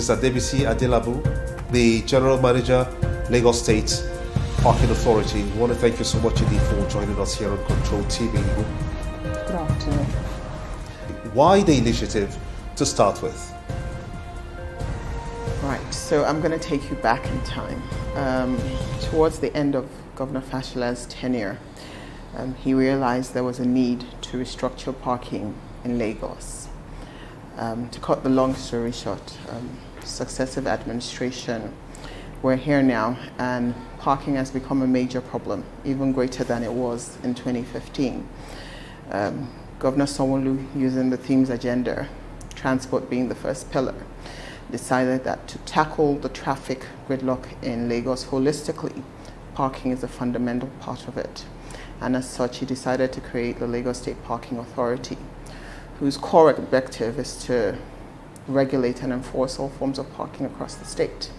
Mrs. Adebisi Adelabu, the General Manager, Lagos State Parking Authority. We want to thank you so much indeed for joining us here on Control TV. Good afternoon. Why the initiative to start with? Right, so I'm going to take you back in time. Towards the end of Governor Fashola's tenure, he realized there was a need to restructure parking in Lagos. To cut the long story short, successive administration, we're here now, and parking has become a major problem, even greater than it was in 2015. Governor Sanwo-Olu, using the theme's agenda, transport being the first pillar, decided that to tackle the traffic gridlock in Lagos holistically, parking is a fundamental part of it. And as such, he decided to create the Lagos State Parking Authority, whose core objective is to regulate and enforce all forms of parking across the state,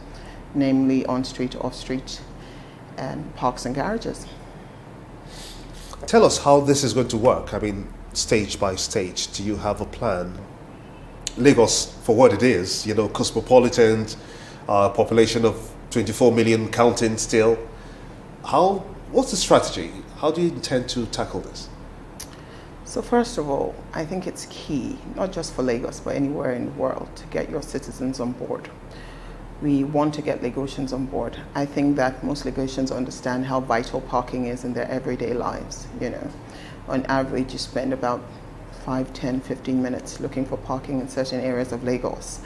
namely on-street, off-street, and parks and garages. Tell us how this is going to work. I mean, stage by stage, do you have a plan? Lagos, for what it is, you know, cosmopolitan, population of 24 million counting still. What's the strategy? How do you intend to tackle this? So first of all, I think it's key, not just for Lagos, but anywhere in the world, to get your citizens on board. We want to get Lagosians on board. I think that most Lagosians understand how vital parking is in their everyday lives. You know, on average, you spend about 5, 10, 15 minutes looking for parking in certain areas of Lagos.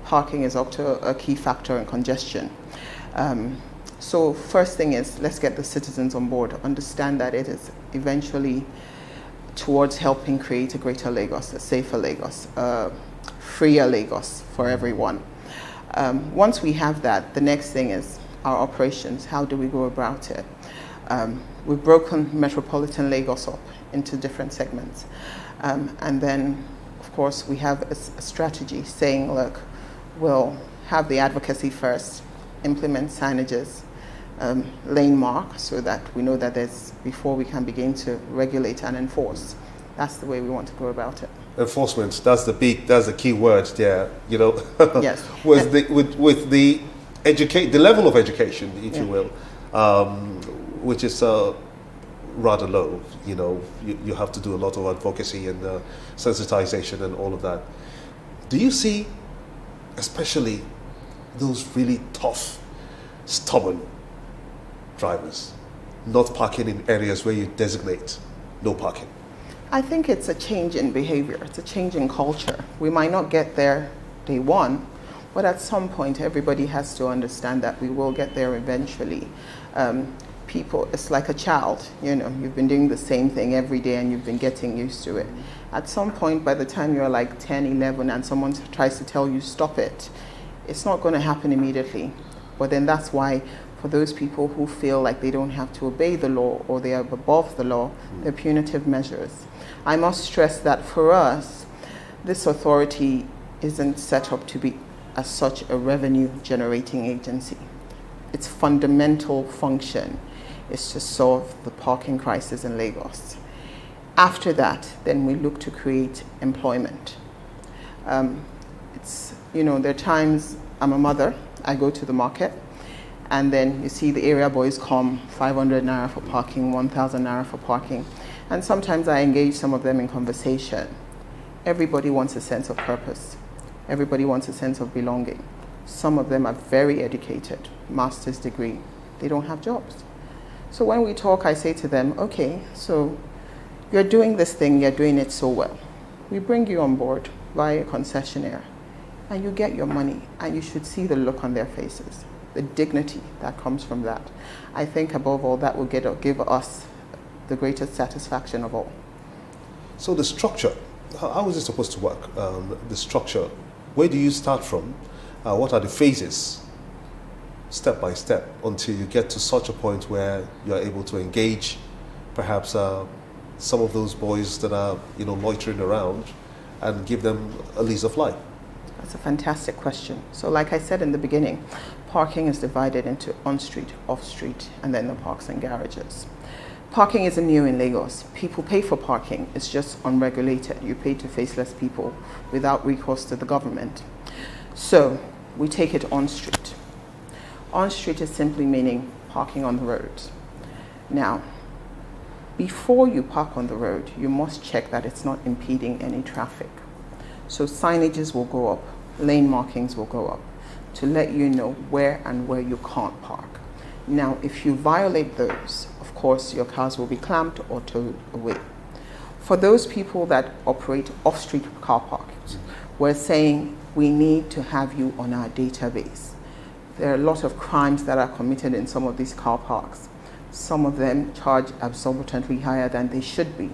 Parking is up to a key factor in congestion. So first thing is, let's get the citizens on board, understand that it is eventually towards helping create a greater Lagos, a safer Lagos, a freer Lagos for everyone. Once we have that, the next thing is our operations. How do we go about it? We've broken metropolitan Lagos up into different segments. And then, of course, we have a strategy saying, look, we'll have the advocacy first, implement signages, lane mark, so that we know that before we can begin to regulate and enforce. That's the way we want to go about it. Enforcement, that's the key word there, you know. Yes. with the level of education, if you will, which is rather low, you know, you have to do a lot of advocacy and sensitization and all of that. Do you see, especially those really tough, stubborn drivers, not parking in areas where you designate no parking? I think it's a change in behavior. It's a change in culture. We might not get there day one, but at some point everybody has to understand that we will get there eventually. People, it's like a child, you know, you've been doing the same thing every day and you've been getting used to it. At some point, by the time you're like 10, 11 and someone tries to tell you stop it, it's not going to happen immediately. But then that's why for those people who feel like they don't have to obey the law or they are above the law, they're punitive measures. I must stress that for us, this authority isn't set up to be as such a revenue generating agency. Its fundamental function is to solve the parking crisis in Lagos. After that, then we look to create employment. You know, there are times, I'm a mother, I go to the market, and then you see the area boys come, 500 naira for parking, 1,000 naira for parking. And sometimes I engage some of them in conversation. Everybody wants a sense of purpose. Everybody wants a sense of belonging. Some of them are very educated, master's degree. They don't have jobs. So when we talk, I say to them, okay, so you're doing this thing, you're doing it so well. We bring you on board via a concessionaire, and you get your money, and you should see the look on their faces, the dignity that comes from that. I think above all, that will give us the greatest satisfaction of all. So the structure, how is it supposed to work? The structure, where do you start from? What are the phases, step by step, until you get to such a point where you're able to engage perhaps some of those boys that are, you know, loitering around and give them a lease of life? That's a fantastic question. So like I said in the beginning, parking is divided into on-street, off-street, and then the parks and garages. Parking isn't new in Lagos. People pay for parking. It's just unregulated. You pay to faceless people without recourse to the government. So we take it on street. On street is simply meaning parking on the roads. Now, before you park on the road, you must check that it's not impeding any traffic. So signages will go up, lane markings will go up to let you know where and where you can't park. Now, if you violate those, of course, your cars will be clamped or towed away. For those people that operate off-street car parks, we're saying we need to have you on our database. There are a lot of crimes that are committed in some of these car parks. Some of them charge exorbitantly higher than they should be.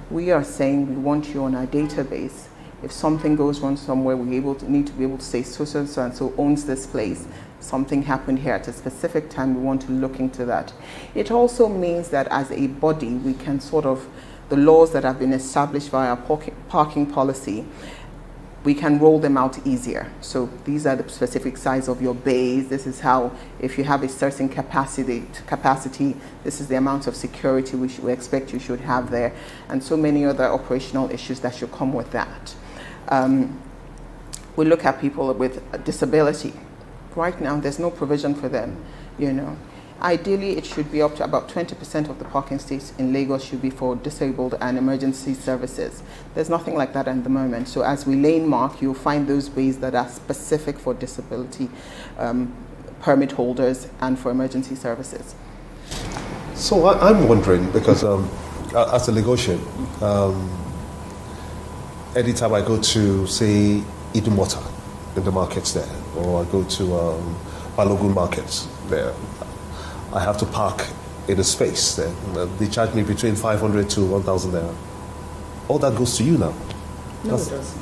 We are saying we want you on our database. If something goes wrong somewhere, we need to be able to say so owns this place. Something happened here at a specific time, we want to look into that. It also means that as a body, we can the laws that have been established via parking policy, we can roll them out easier. So these are the specific size of your bays. This is how, if you have a certain capacity, this is the amount of security we expect you should have there, and so many other operational issues that should come with that. We look at people with a disability. Right now, there's no provision for them, Ideally, it should be up to about 20% of the parking space in Lagos should be for disabled and emergency services. There's nothing like that at the moment. So as we lane mark, you'll find those bays that are specific for disability permit holders and for emergency services. So I'm wondering, because as a Lagosian, anytime I go to, say, Idumota in the markets there, or I go to Balogun markets there, I have to park in a space there. They charge me between 500 to 1,000 naira. All that goes to you now. No, it doesn't.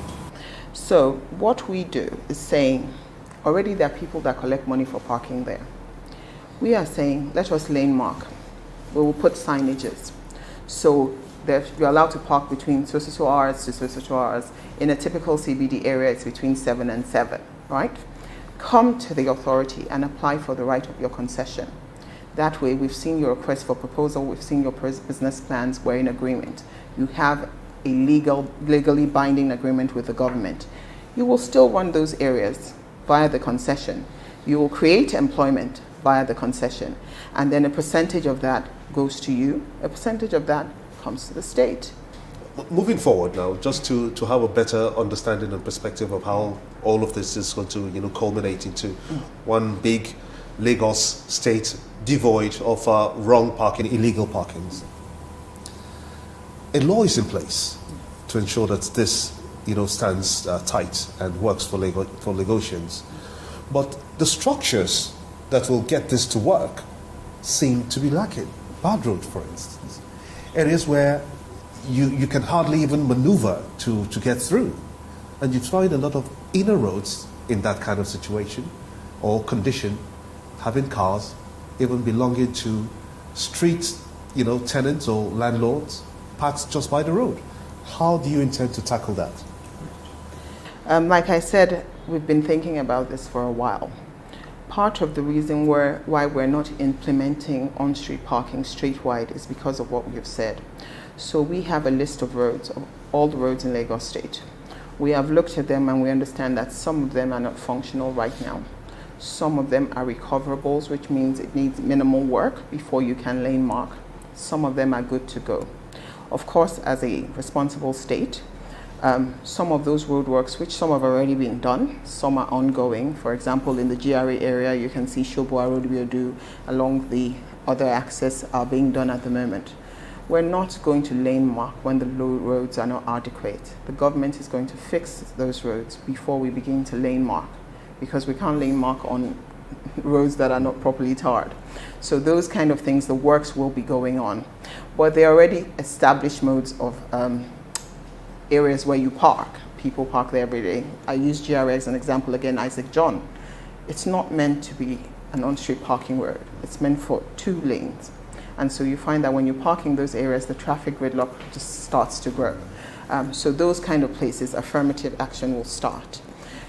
So what we do is saying, already there are people that collect money for parking there. We are saying, let us lane mark. We will put signages. So you're allowed to park between so hours to so hours. In a typical CBD area, it's between 7 and 7, right? Come to the authority and apply for the right of your concession. That way, we've seen your request for proposal, we've seen your business plans, we're in agreement. You have a legally binding agreement with the government. You will still run those areas via the concession. You will create employment via the concession, and then a percentage of that goes to you, a percentage of that comes to the state. Moving forward now, just to have a better understanding and perspective of how all of this is going to culminate into one big Lagos state devoid of wrong parking, illegal parkings. A law is in place to ensure that this stands tight and works for Lagosians. But the structures that will get this to work seem to be lacking. Bad Road, for instance. Areas where you can hardly even maneuver to get through. And you find a lot of inner roads in that kind of situation or condition, having cars even belonging to street tenants or landlords parked just by the road. How do you intend to tackle that? Like I said, we've been thinking about this for a while. Part of the reason why we're not implementing on-street parking street-wide is because of what we've said. So we have a list of roads, of all the roads in Lagos State. We have looked at them and we understand that some of them are not functional right now. Some of them are recoverables, which means it needs minimal work before you can lane mark. Some of them are good to go. Of course, as a responsible state, some of those roadworks, which some have already been done, some are ongoing. For example, in the GRA area, you can see Shobua Road Biodu along the other axis are being done at the moment. We're not going to lane mark when the roads are not adequate. The government is going to fix those roads before we begin to lane mark, because we can't lane mark on roads that are not properly tarred. So those kind of things, the works will be going on. But there are already established modes of areas where you park. People park there every day. I use GRA as an example again, Isaac John. It's not meant to be an on-street parking road. It's meant for 2 lanes. And so you find that when you're parking those areas, the traffic gridlock just starts to grow. So those kind of places, affirmative action will start.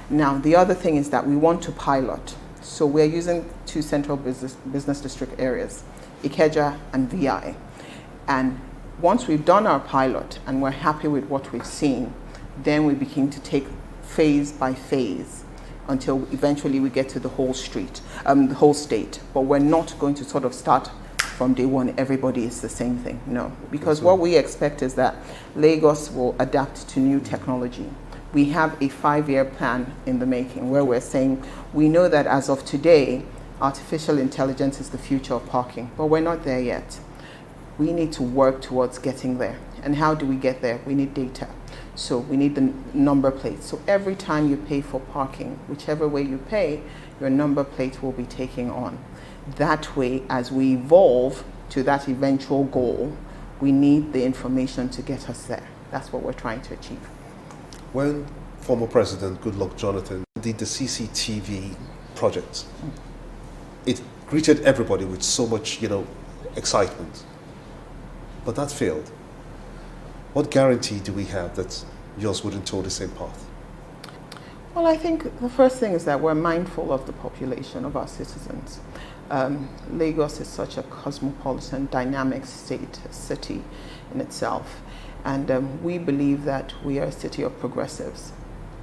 Now, the other thing is that we want to pilot. So we're using 2 central business district areas, Ikeja and VI. And once we've done our pilot and we're happy with what we've seen, then we begin to take phase by phase until eventually we get to the whole street, the whole state. But we're not going to sort of start from day one, everybody is the same thing. No, because what we expect is that Lagos will adapt to new technology. We have a 5-year plan in the making where we're saying we know that as of today, artificial intelligence is the future of parking, but we're not there yet. We need to work towards getting there. And how do we get there? We need data. So we need the number plate. So every time you pay for parking, whichever way you pay, your number plate will be taking on. That way, as we evolve to that eventual goal, we need the information to get us there. That's what we're trying to achieve. When former President Goodluck Jonathan did the CCTV project, it greeted everybody with so much, excitement. But that failed. What guarantee do we have that yours wouldn't tow the same path? Well, I think the first thing is that we're mindful of the population, of our citizens. Lagos is such a cosmopolitan, dynamic city in itself. And we believe that we are a city of progressives.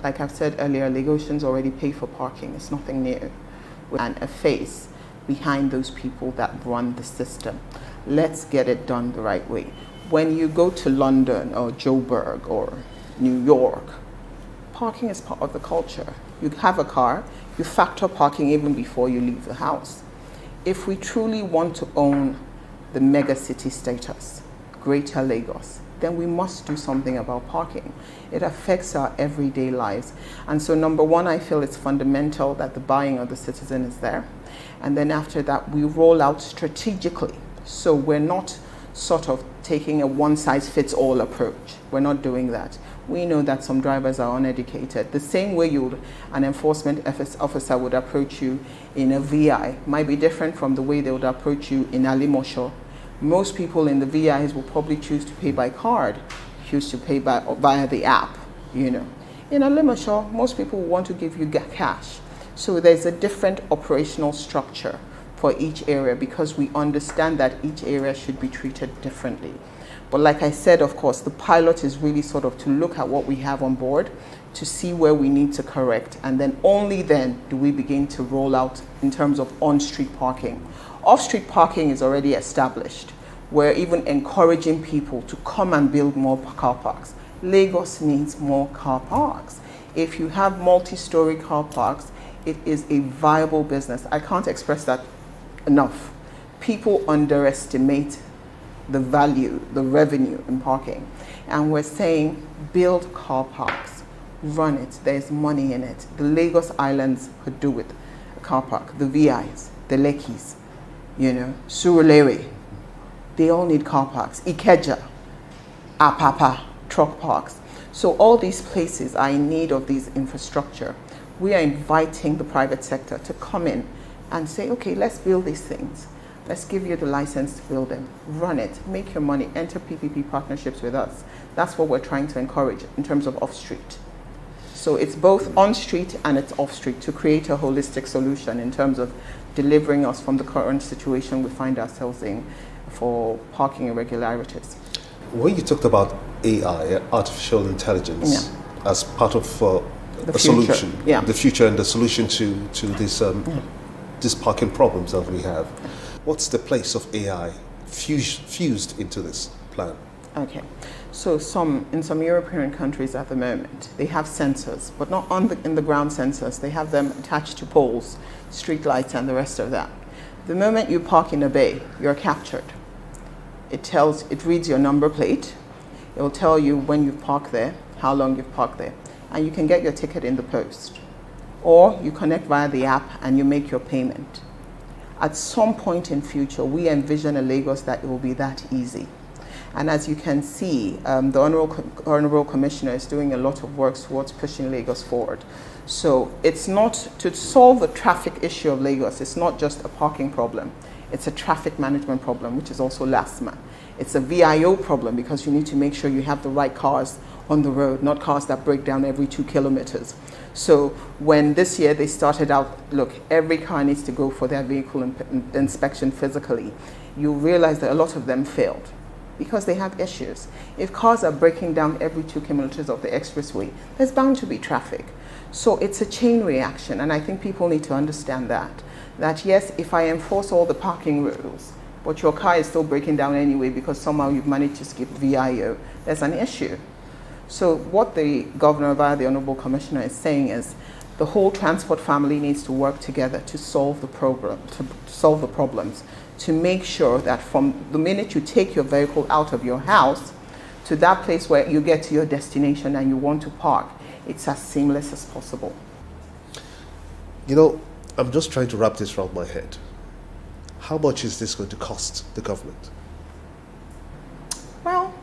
Like I've said earlier, Lagosians already pay for parking. It's nothing new. And a face behind those people that run the system. Let's get it done the right way. When you go to London or Joburg or New York, parking is part of the culture. You have a car, you factor parking even before you leave the house. If we truly want to own the mega city status, Greater Lagos, then we must do something about parking. It affects our everyday lives. And so number one, I feel it's fundamental that the buying of the citizen is there. And then after that, we roll out strategically. So we're not sort of taking a one-size-fits-all approach. We're not doing that. We know that some drivers are uneducated. The same way an enforcement officer would approach you in a VI might be different from the way they would approach you in Alimosho. Most people in the VIs will probably choose to pay by card, choose to pay via the app, In Alimosho, most people want to give you cash. So there's a different operational structure for each area because we understand that each area should be treated differently. But like I said, of course, the pilot is really sort of to look at what we have on board, to see where we need to correct, and then only then do we begin to roll out in terms of on-street parking. Off-street parking is already established. We're even encouraging people to come and build more car parks. Lagos needs more car parks. If you have multi-story car parks, it is a viable business. I can't express that enough. People underestimate the value, the revenue in parking. And we're saying build car parks, run it, there's money in it. The Lagos Islands could do with a car park, the VIs, the Lekkis, Surulere, they all need car parks. Ikeja, Apapa, truck parks. So all these places are in need of these infrastructure. We are inviting the private sector to come in and say, okay, let's build these things. Let's give you the license to build them. Run it, make your money, enter PPP partnerships with us. That's what we're trying to encourage in terms of off-street. So it's both on-street and it's off-street to create a holistic solution in terms of delivering us from the current situation we find ourselves in for parking irregularities. When you talked about AI, artificial intelligence, as part of a solution, the future and the solution to these parking problems that we have, what's the place of AI fused into this plan? Okay, so in some European countries at the moment, they have sensors, but not in the ground sensors. They have them attached to poles, street lights, and the rest of that. The moment you park in a bay, you're captured. It reads your number plate. It will tell you when you've parked there, how long you've parked there, and you can get your ticket in the post. Or you connect via the app and you make your payment. At some point in future, we envision a Lagos that it will be that easy. And as you can see, the Honorable Commissioner is doing a lot of work towards pushing Lagos forward. So it's not, to solve the traffic issue of Lagos, it's not just a parking problem. It's a traffic management problem, which is also LASPA. It's a VIO problem because you need to make sure you have the right cars on the road, not cars that break down every 2 kilometers. So when this year they started out, look, every car needs to go for their vehicle inspection physically, you realize that a lot of them failed. because they have issues. If cars are breaking down every 2 kilometers of the expressway, there's bound to be traffic. So it's a chain reaction, and I think people need to understand that yes, if I enforce all the parking rules, but your car is still breaking down anyway because somehow you've managed to skip VIO, there's an issue. So what the governor via the Honorable Commissioner is saying is the whole transport family needs to work together to solve the problems, to make sure that from the minute you take your vehicle out of your house to that place where you get to your destination and you want to park, it's as seamless as possible. You know, I'm just trying to wrap this around my head. How much is this going to cost the government? Well,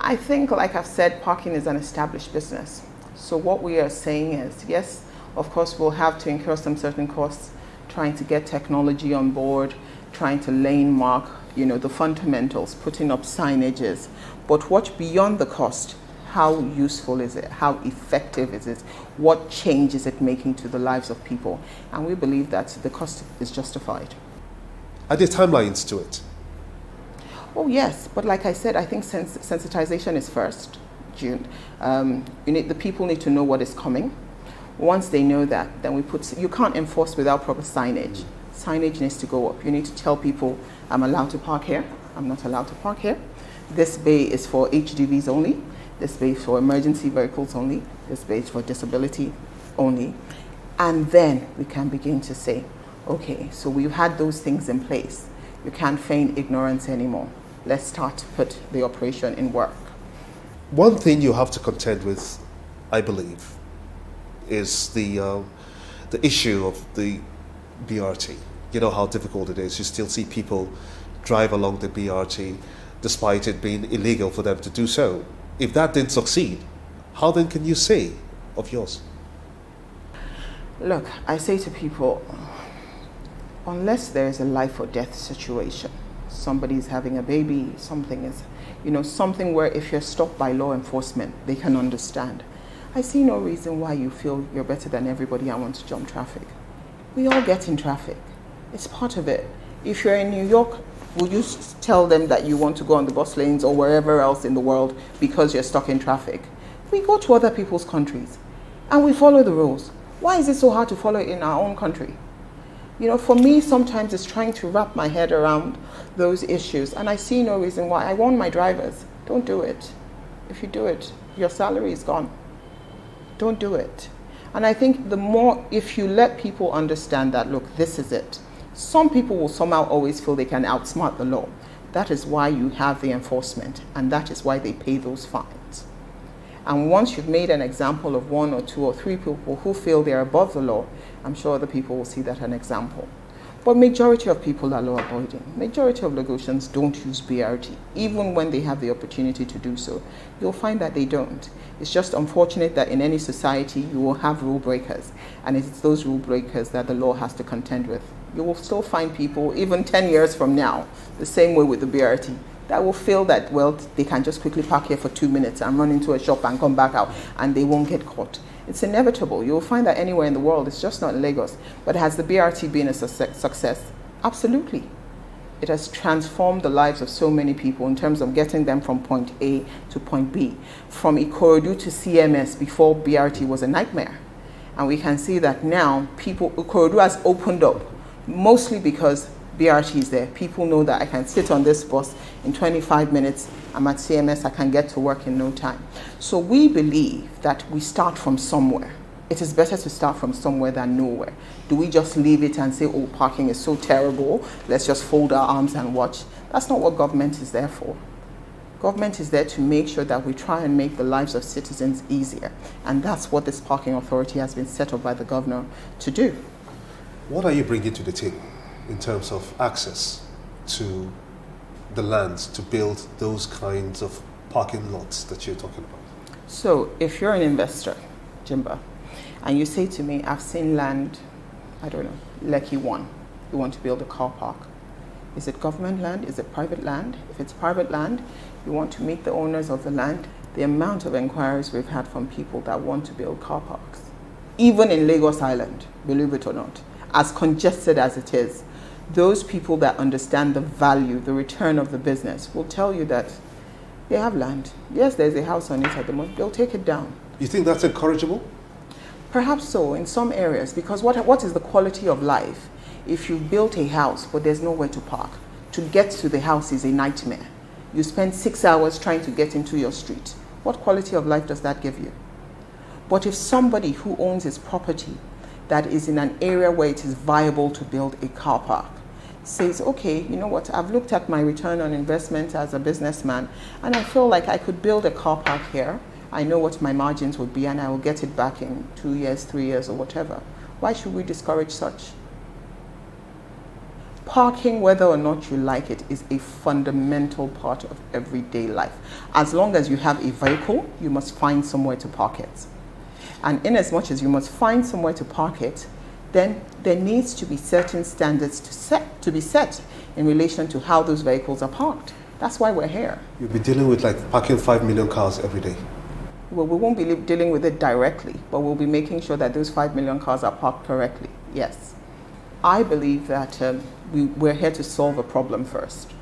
I think, like I've said, parking is an established business. So what we are saying is, yes, of course, we'll have to incur some certain costs trying to get technology on board, trying to lane mark, the fundamentals, putting up signages. But what beyond the cost, how useful is it? How effective is it? What change is it making to the lives of people? And we believe that the cost is justified. Are there timelines to it? Oh yes, but like I said, I think sensitization is first, June. The people need to know what is coming. Once they know that, then you can't enforce without proper signage. Signage needs to go up. You need to tell people, I'm allowed to park here, I'm not allowed to park here. This bay is for HGVs only. This bay is for emergency vehicles only. This bay is for disability only. And then we can begin to say, okay, so we've had those things in place. You can't feign ignorance anymore. Let's start to put the operation in work. One thing you have to contend with, I believe, is the issue of the BRT. You know how difficult it is. You still see people drive along the BRT despite it being illegal for them to do so. If that didn't succeed, how then can you say of yours? Look, I say to people, unless there is a life or death situation, somebody's having a baby, something is, something where if you're stopped by law enforcement, they can understand. I see no reason why you feel you're better than everybody and want to jump traffic. We all get in traffic. It's part of it. If you're in New York, will you tell them that you want to go on the bus lanes or wherever else in the world because you're stuck in traffic? We go to other people's countries and we follow the rules. Why is it so hard to follow it in our own country? For me, sometimes it's trying to wrap my head around those issues, and I see no reason why. I warn my drivers, don't do it. If you do it, your salary is gone. Don't do it. And I think the more, if you let people understand that, look, this is it. Some people will somehow always feel they can outsmart the law. That is why you have the enforcement, and that is why they pay those fines. And once you've made an example of 1 or 2 or 3 people who feel they're above the law, I'm sure other people will see that an example. But majority of people are law avoiding. Majority of Lagosians don't use BRT, even when they have the opportunity to do so. You'll find that they don't. It's just unfortunate that in any society you will have rule breakers, and it's those rule breakers that the law has to contend with. You will still find people, even 10 years from now, the same way with the BRT, that will feel that, well, they can just quickly park here for 2 minutes and run into a shop and come back out, and they won't get caught. It's inevitable. You'll find that anywhere in the world. It's just not in Lagos. But has the BRT been a success? Absolutely. It has transformed the lives of so many people in terms of getting them from point A to point B. From Ikorodu to CMS before BRT was a nightmare. And we can see that now Ikorodu has opened up, mostly because BRT is there. People know that I can sit on this bus in 25 minutes. I'm at CMS. I can get to work in no time. So we believe that we start from somewhere. It is better to start from somewhere than nowhere. Do we just leave it and say, oh, parking is so terrible, let's just fold our arms and watch? That's not what government is there for. Government is there to make sure that we try and make the lives of citizens easier. And that's what this parking authority has been set up by the governor to do. What are you bringing to the table in terms of access to the lands to build those kinds of parking lots that you're talking about? So if you're an investor, Jimba, and you say to me, I've seen land, I don't know, Lekki 1, you want to build a car park. Is it government land? Is it private land? If it's private land, you want to meet the owners of the land. The amount of inquiries we've had from people that want to build car parks, even in Lagos Island, believe it or not, as congested as it is, Those people that understand the value, the return of the business, will tell you that they have land. Yes, there's a house on it at the moment. They'll take it down. You think that's encourageable? Perhaps so in some areas, because what is the quality of life if you built a house but there's nowhere to park? To get to the house is a nightmare. You spend 6 hours trying to get into your street. What quality of life does that give you? But if somebody who owns his property that is in an area where it is viable to build a car park says, okay, you know what, I've looked at my return on investment as a businessman and I feel like I could build a car park here. I know what my margins would be and I will get it back in 2 years, 3 years or whatever. Why should we discourage such? Parking, whether or not you like it, is a fundamental part of everyday life. As long as you have a vehicle, you must find somewhere to park it. And in as much as you must find somewhere to park it, then there needs to be certain standards to be set in relation to how those vehicles are parked. That's why we're here. You'll be dealing with like parking 5 million cars every day. Well, we won't be dealing with it directly, but we'll be making sure that those 5 million cars are parked correctly. Yes. I believe that we're here to solve a problem first.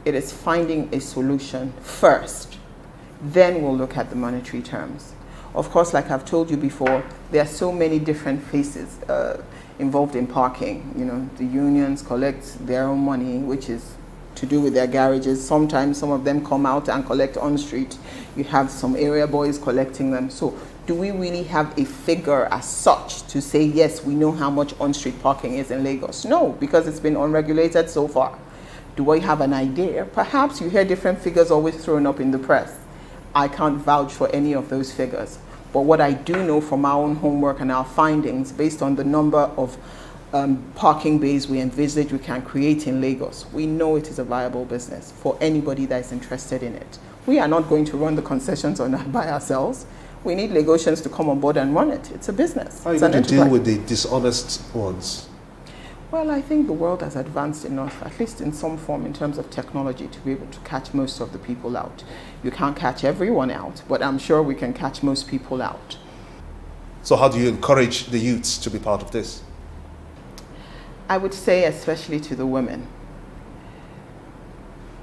It is finding a solution first. Then we'll look at the monetary terms. Of course, like I've told you before, there are so many different faces involved in parking. You know, the unions collect their own money, which is to do with their garages. Sometimes some of them come out and collect on street. You have some area boys collecting them. So do we really have a figure as such to say, yes, we know how much on-street parking is in Lagos? No, because it's been unregulated so far. Do I have an idea? Perhaps you hear different figures always thrown up in the press. I can't vouch for any of those figures. But what I do know from our own homework and our findings, based on the number of parking bays we envisage we can create in Lagos, we know it is a viable business for anybody that is interested in it. We are not going to run the concessions on that by ourselves. We need Lagosians to come on board and run it. It's a business. How are you going to deal with the dishonest ones? Well, I think the world has advanced enough, at least in some form, in terms of technology, to be able to catch most of the people out. You can't catch everyone out, but I'm sure we can catch most people out. So how do you encourage the youths to be part of this? I would say, especially to the women,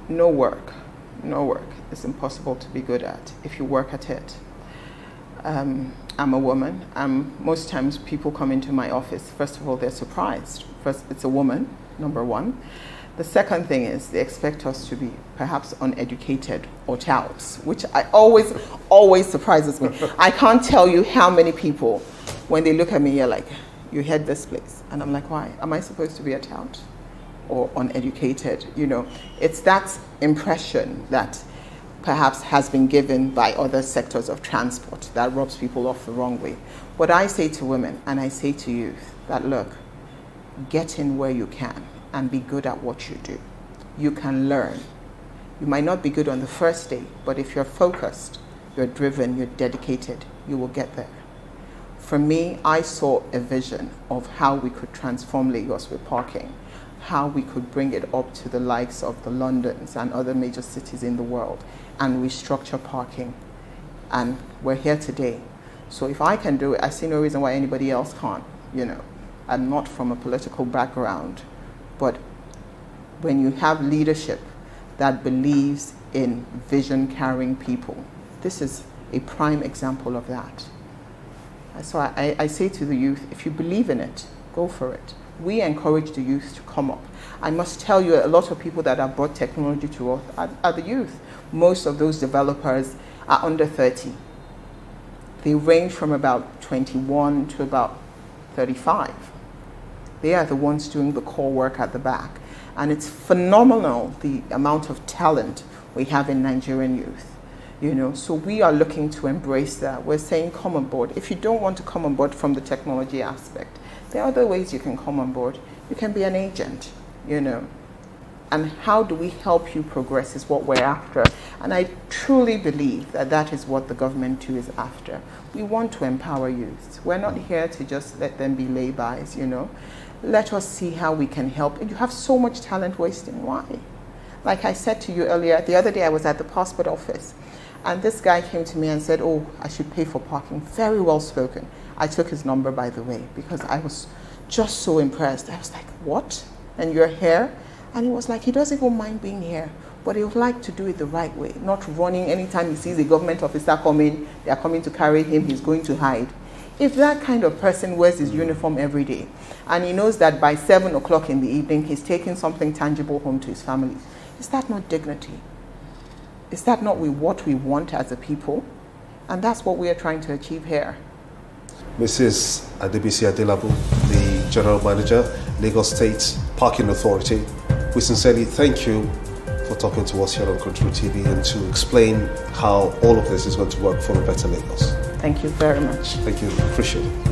no work is impossible to be good at if you work at it. I'm a woman. Most times people come into my office, first of all, they're surprised. First, it's a woman, number one. The second thing is they expect us to be perhaps uneducated or touts, which always surprises me. I can't tell you how many people, when they look at me, you're like, you head this place. And I'm like, why? Am I supposed to be a tout or uneducated? You know, it's that impression that perhaps has been given by other sectors of transport that rubs people off the wrong way. What I say to women and I say to youth, that look, get in where you can and be good at what you do. You can learn. You might not be good on the first day, but if you're focused, you're driven, you're dedicated, you will get there. For me, I saw a vision of how we could transform Lagos with parking, how we could bring it up to the likes of the Londons and other major cities in the world and restructure parking. And we're here today. So if I can do it, I see no reason why anybody else can't, you know. I'm not from a political background, but when you have leadership that believes in vision-carrying people, this is a prime example of that. So I say to the youth, if you believe in it, go for it. We encourage the youth to come up. I must tell you, a lot of people that have brought technology to us are the youth. Most of those developers are under 30. They range from about 21 to about 35. They are the ones doing the core work at the back. And it's phenomenal, the amount of talent we have in Nigerian youth. You know, so we are looking to embrace that. We're saying come on board. If you don't want to come on board from the technology aspect, there are other ways you can come on board. You can be an agent, you know. And how do we help you progress is what we're after. And I truly believe that that is what the government too is after. We want to empower youth. We're not here to just let them be laybys, you know. Let us see how we can help. And you have so much talent wasting. Why? Like I said to you earlier, the other day I was at the passport office. And this guy came to me and said, oh, I should pay for parking. Very well spoken. I took his number, by the way, because I was just so impressed. I was like, what? and you're here. And he was like, he doesn't even mind being here, but he would like to do it the right way, not running anytime he sees a government officer coming, they're coming to carry him, he's going to hide. If that kind of person wears his uniform every day, and he knows that by 7 o'clock in the evening, he's taking something tangible home to his family, is that not dignity? Is that not what we want as a people? And that's what we are trying to achieve here. Mrs. Adebisi Adelabu, the General Manager, Lagos State Parking Authority, we sincerely thank you for talking to us here on Control TV and to explain how all of this is going to work for a better Lagos. Thank you very much. Thank you. Appreciate it.